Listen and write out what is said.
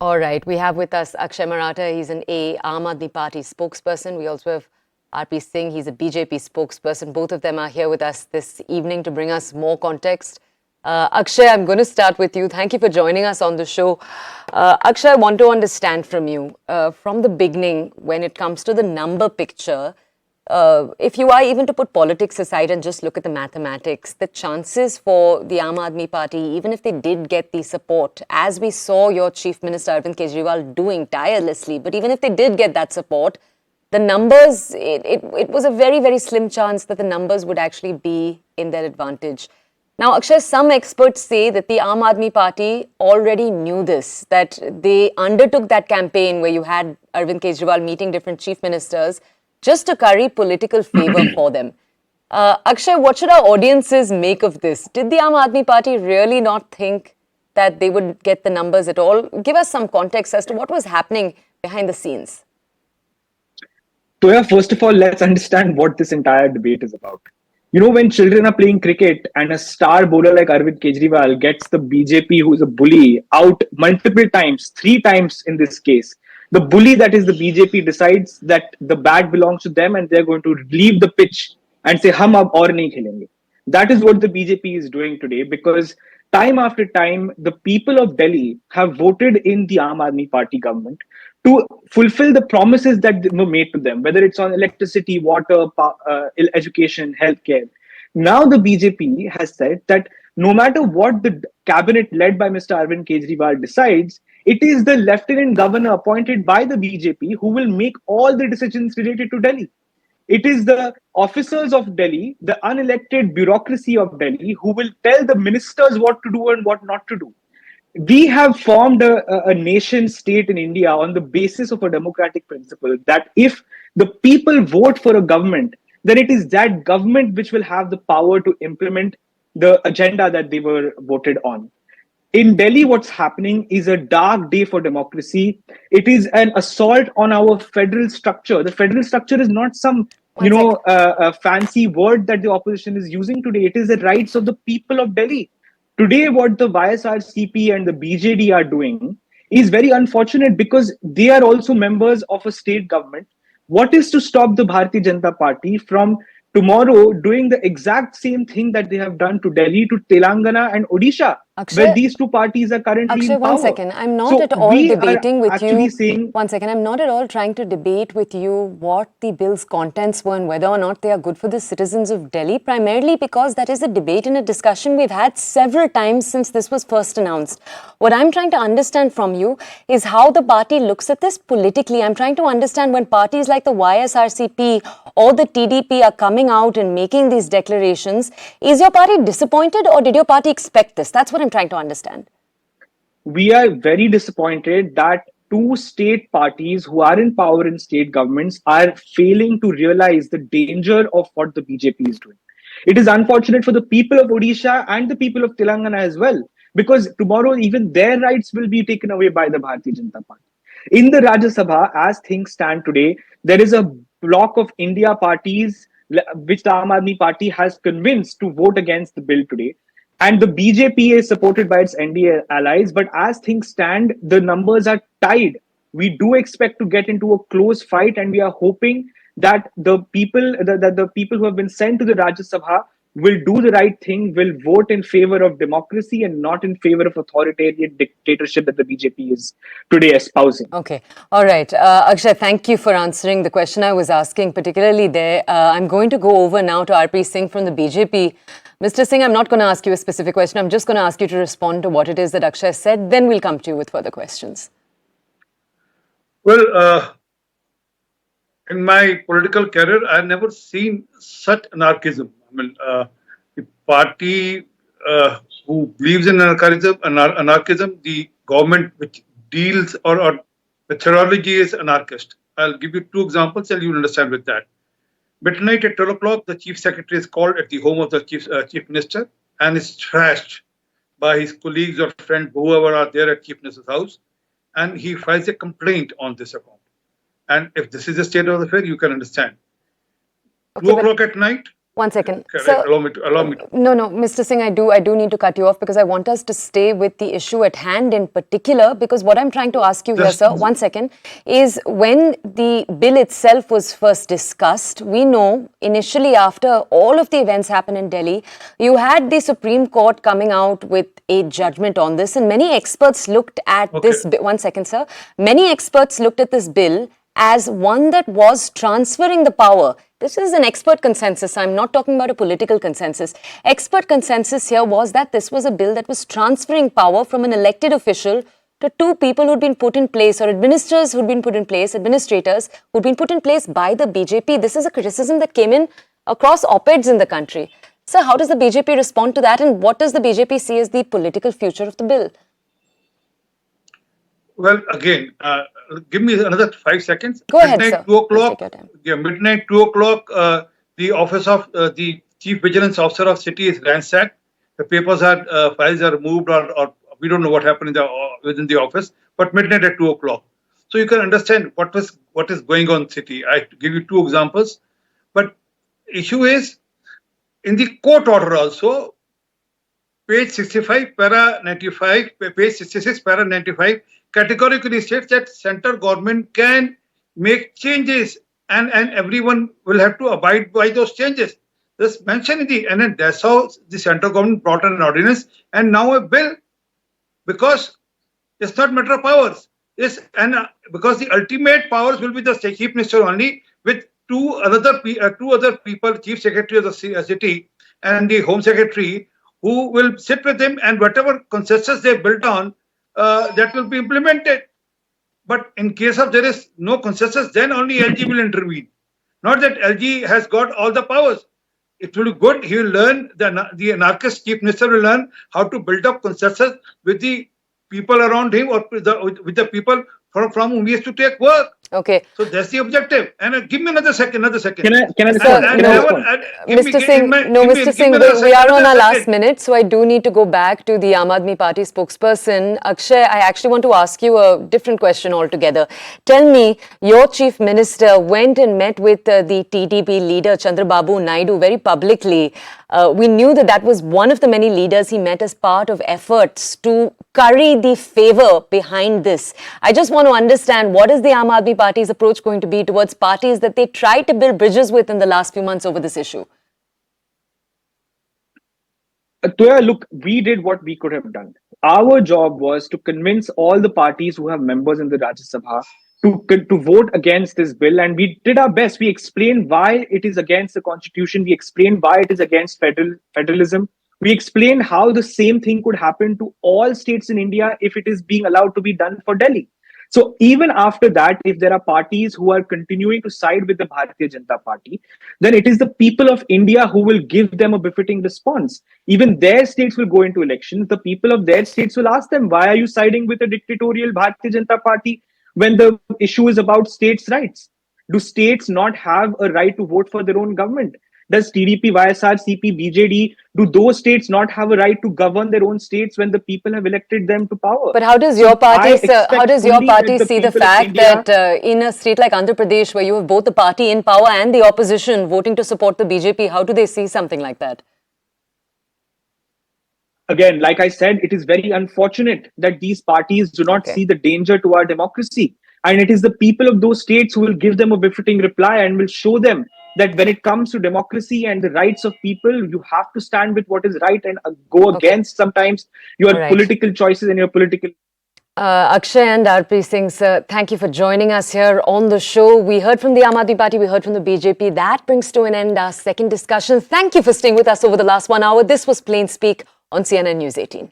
All right, we have with us Akshay Maratha. He's an Aam Aadmi Party spokesperson. We also have RP Singh. He's a BJP spokesperson. Both of them are here with us this evening to bring us more context. Akshay, I'm going to start with you. Thank you for joining us on the show. Akshay, I want to understand from you, from the beginning, when it comes to the number picture, if you are even to put politics aside and just look at the mathematics, the chances for the Aam Aadmi Party, even if they did get the support, as we saw your Chief Minister Arvind Kejriwal doing tirelessly, but even if they did get that support, the numbers, it was a very, very slim chance that the numbers would actually be in their advantage. Now, Akshay, some experts say that the Aam Aadmi Party already knew this, that they undertook that campaign where you had Arvind Kejriwal meeting different chief ministers just to curry political favor for them. Akshay, what should our audiences make of this? Did the Aam Aadmi Party really not think that they would get the numbers at all? Give us some context as to what was happening behind the scenes. Toya, first of all, let's understand what this entire debate is about. You know, when children are playing cricket and a star bowler like Arvind Kejriwal gets the BJP, who's a bully, out multiple times, 3 times in this case, the bully, that is the BJP, decides that the bat belongs to them and they're going to leave the pitch and say, hum ab aur nahi khelenge. That is what the BJP is doing today, because time after time, the people of Delhi have voted in the Aam Aadmi Party government to fulfill the promises that were made to them, whether it's on electricity, water, education, healthcare. Now the BJP has said that no matter what the cabinet led by Mr. Arvind Kejriwal decides, it is the lieutenant governor appointed by the BJP who will make all the decisions related to Delhi. It is the officers of Delhi, the unelected bureaucracy of Delhi, who will tell the ministers what to do and what not to do. We have formed a nation state in India on the basis of a democratic principle that if the people vote for a government, then it is that government which will have the power to implement the agenda that they were voted on. In Delhi, what's happening is a dark day for democracy. It is an assault on our federal structure. The federal structure is not some, a fancy word that the opposition is using today. It is the rights of the people of Delhi. Today, what the YSRCP and the BJD are doing is very unfortunate because they are also members of a state government. What is to stop the Bharatiya Janata Party from tomorrow doing the exact same thing that they have done to Delhi, to Telangana and Odisha, Akshay, where these two parties are currently Akshay, in power? one second. I'm not at all debating with you. One second. I'm not at all trying to debate with you what the bill's contents were and whether or not they are good for the citizens of Delhi, primarily because that is a debate and a discussion we've had several times since this was first announced. What I'm trying to understand from you is how the party looks at this politically. I'm trying to understand when parties like the YSRCP or the TDP are coming out and making these declarations, is your party disappointed or did your party expect this? That's what I'm trying to understand. We are very disappointed that 2 state parties who are in power in state governments are failing to realize the danger of what the BJP is doing. It is unfortunate for the people of Odisha and the people of Telangana as well, because tomorrow even their rights will be taken away by the Bharatiya Janata Party. In the Rajya Sabha, as things stand today, there is a block of India parties which the Aam Aadmi Party has convinced to vote against the bill today. And the BJP is supported by its NDA allies. But as things stand, the numbers are tied. We do expect to get into a close fight, and we are hoping that the people who have been sent to the Rajya Sabha will do the right thing, will vote in favor of democracy and not in favor of authoritarian dictatorship that the BJP is today espousing. Okay. All right. Akshay, thank you for answering the question I was asking, particularly there. I'm going to go over now to RP Singh from the BJP. Mr. Singh, I'm not going to ask you a specific question. I'm just going to ask you to respond to what it is that Akshay said. Then we'll come to you with further questions. Well, in my political career, I've never seen such anarchism. I mean, the party who believes in anarchism, the government which deals or methodology is anarchist. I'll give you 2 examples and you'll understand with that. Midnight at 12 o'clock, the chief secretary is called at the home of the chief minister and is trashed by his colleagues or friends, whoever are there at chief minister's house, and he files a complaint on this account. And if this is the state of the affair, you can understand. Okay, 2 o'clock at night, One second. Correct. Sir, Allow me to. No, Mr. Singh, I do need to cut you off because I want us to stay with the issue at hand in particular, because what I'm trying to ask you here, sir, one second, is when the bill itself was first discussed, we know initially after all of the events happened in Delhi, you had the Supreme Court coming out with a judgment on this, and many experts looked at this, one second, sir, many experts looked at this bill as one that was transferring the power. This is an expert consensus. I'm not talking about a political consensus. Expert consensus here was that this was a bill that was transferring power from an elected official to two people who'd been put in place, or administrators who'd been put in place by the BJP. This is a criticism that came in across op-eds in the country. So how does the BJP respond to that, and what does the BJP see as the political future of the bill? Well, again, give me another 5 seconds. Go ahead, midnight, sir. 2 o'clock. Take your time. Yeah, midnight, 2 o'clock. The office of the Chief Vigilance Officer of City is ransacked. The papers are files are moved, or we don't know what happened within the office. But midnight at 2 o'clock. So you can understand what is going on in city. I give you two examples. But issue is in the court order also. Page 65, para 95, page 66, para 95, categorically states that central government can make changes and everyone will have to abide by those changes. This mentioned in the, and that's how the central government brought an ordinance and now a bill, because it's not matter of powers. Because the ultimate powers will be the Chief Minister only, with two other people, Chief Secretary of the city and the Home Secretary, who will sit with him, and whatever consensus they built on, that will be implemented. But in case of there is no consensus, then only LG will intervene. Not that LG has got all the powers. It will be good. He will learn, the anarchist Chief Minister will learn how to build up consensus with the people around him, or with the people from whom he has to take work. Okay. So that's the objective. And give me another second. Can I respond? Mr. Singh, Mr. Singh, we are on our last minute, so I do need to go back to the Aam Aadmi Party spokesperson. Akshay, I actually want to ask you a different question altogether. Tell me, your Chief Minister went and met with the TDP leader, Chandrababu Naidu, very publicly. We knew that was one of the many leaders he met as part of efforts to curry the favor behind this. I just want to understand, what is the Aam Aadmi Party's approach going to be towards parties that they tried to build bridges with in the last few months over this issue? Toya, look, we did what we could have done. Our job was to convince all the parties who have members in the Rajya Sabha to vote against this bill, and we did our best. We explained why it is against the constitution. We explained why it is against federalism. We explained how the same thing could happen to all states in India if it is being allowed to be done for Delhi. So even after that, if there are parties who are continuing to side with the Bharatiya Janata Party, then it is the people of India who will give them a befitting response. Even their states will go into elections. The people of their states will ask them, why are you siding with a dictatorial Bharatiya Janata Party when the issue is about states' rights? Do states not have a right to vote for their own government? Does TDP, YSR, CP, BJD, do those states not have a right to govern their own states when the people have elected them to power? But how does your party, see the fact that in a state like Andhra Pradesh, where you have both the party in power and the opposition voting to support the BJP, how do they see something like that? Again, like I said, it is very unfortunate that these parties do not see the danger to our democracy. And it is the people of those states who will give them a befitting reply and will show them that when it comes to democracy and the rights of people, you have to stand with what is right and go against sometimes your political choices and your political... Akshay and RP Singh, sir, thank you for joining us here on the show. We heard from the Aam Aadmi Party, we heard from the BJP. That brings to an end our second discussion. Thank you for staying with us over the last 1 hour. This was Plain Speak on CNN News 18.